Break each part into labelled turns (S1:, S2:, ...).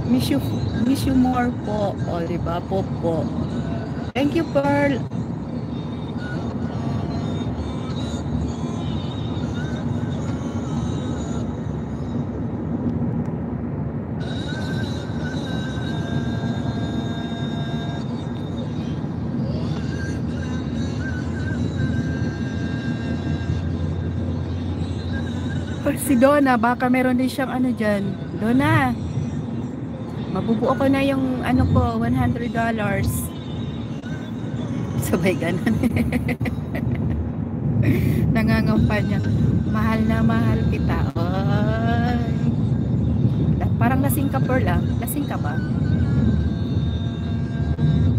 S1: Miss you, miss you more po. O, diba? Po po. Thank you, Pearl. Pearl, si Donna, baka meron din siyang ano dyan. Donna, mabubuo ko na yung ano ko, $100. Sabay ganun. Nangangampanya. Mahal na mahal kita. Ay. Parang lasing ka, Pearl, ah. Lasing ka ba?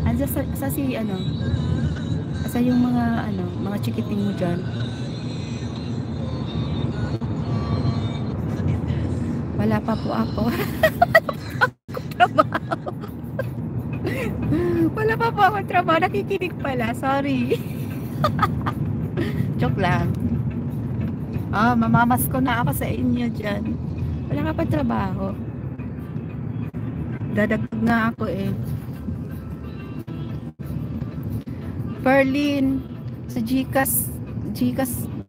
S1: Andiyan sa si ano, sa yung mga ano, mga chikiting mo dyan. Wala pa po ako. Trabaho. Wala pa po ako trabaho. Nakikinig pala. Sorry. Joke lang. Mamamas ko na ako sa inyo dyan. Wala ka pa trabaho. Dadagdag nga ako eh. Perlin, sa Gcash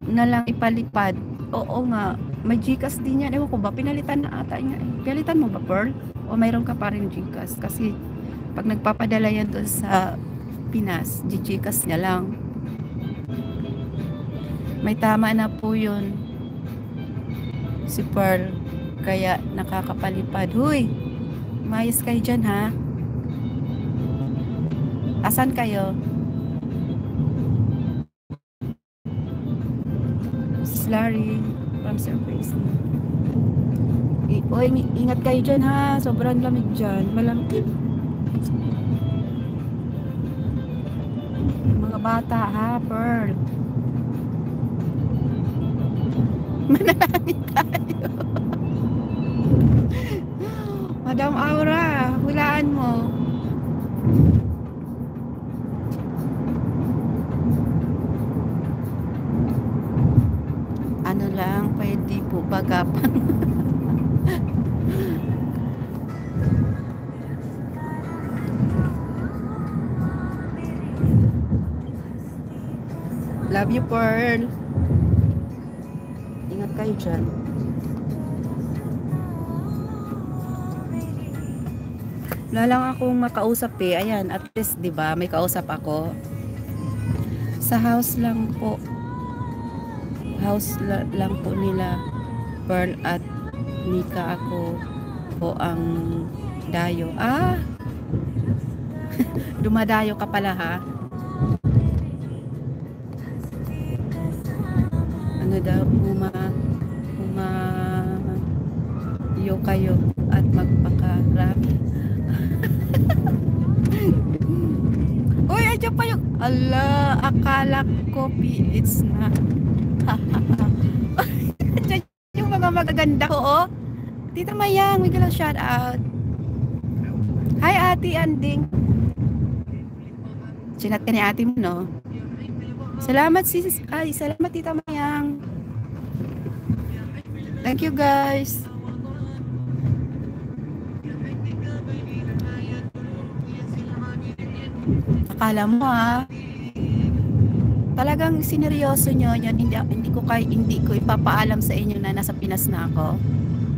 S1: na lang ipalipad. Oo nga, may Gcash din yan. Ewan ko ba, pinalitan na ata niya. Pinalitan mo ba, Pearl? O mayroon ka pa rin Gcash? Kasi pag nagpapadala yan doon sa Pinas, Gcash niya lang. May tama na po yun si Pearl, kaya nakakapalipad. Huy, mayos kayo dyan, ha? Asan kayo? Larry from Surprise. Oy, ingat kayo dyan, ha? Sobrang lamig dyan. Malamig. Mga bata, ha, Pearl? Manalangin tayo. Madam Aura, hulaan mo. Ano lang, pwede po bagapan. Love you, Pearl. Ingat kayo dyan. Wala lang akong makausap eh. Ayan, at least, di ba, may kausap ako. Sa house lang po. House lang po nila Pearl at Mika. Ako po ang dayo. Dumadayo ka pala, ha? Ano daw, yo kayo at magpakarami. Uy, adyan pa yung ala, akala ko it's na. Adyan yung mga magaganda ko, oh. Tita Mayang, may galang shout out. Hi, Ate Anding. Sinat ka ni ate mo, no? Salamat, sis. Ay, salamat, Tita Mayang. Thank you, guys. Akala mo, ha? Talagang sineryoso nyo yun. Hindi ko ipapaalam sa inyo na nasa Pinas na ako.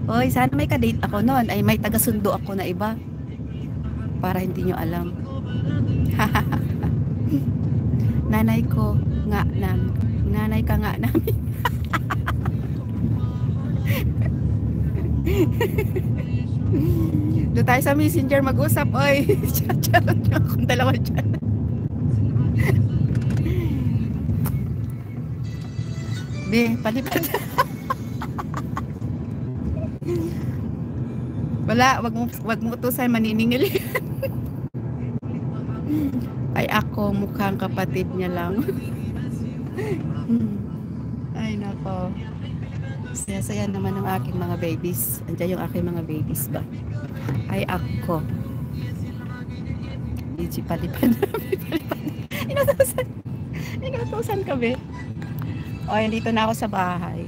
S1: Oy, sana may kadate ako noon. Ay, may taga-sundo ako na iba. Para hindi nyo alam. Nanay ko nga namin. Nanay ka nga namin. Doon tayo sa messenger mag-usap. Oy, chat-chat nyo akong dalawa dyan. Be, palipad. Wala, wag mo utusan, maniningil. Ay, ako mukhang kapatid niya lang. Ay, nako. Saya-saya naman ng aking mga babies. Andiyan yung aking mga babies ba? Ay, ako. Hindi palipad. Inutusan ka, be. O, dito na ako sa bahay.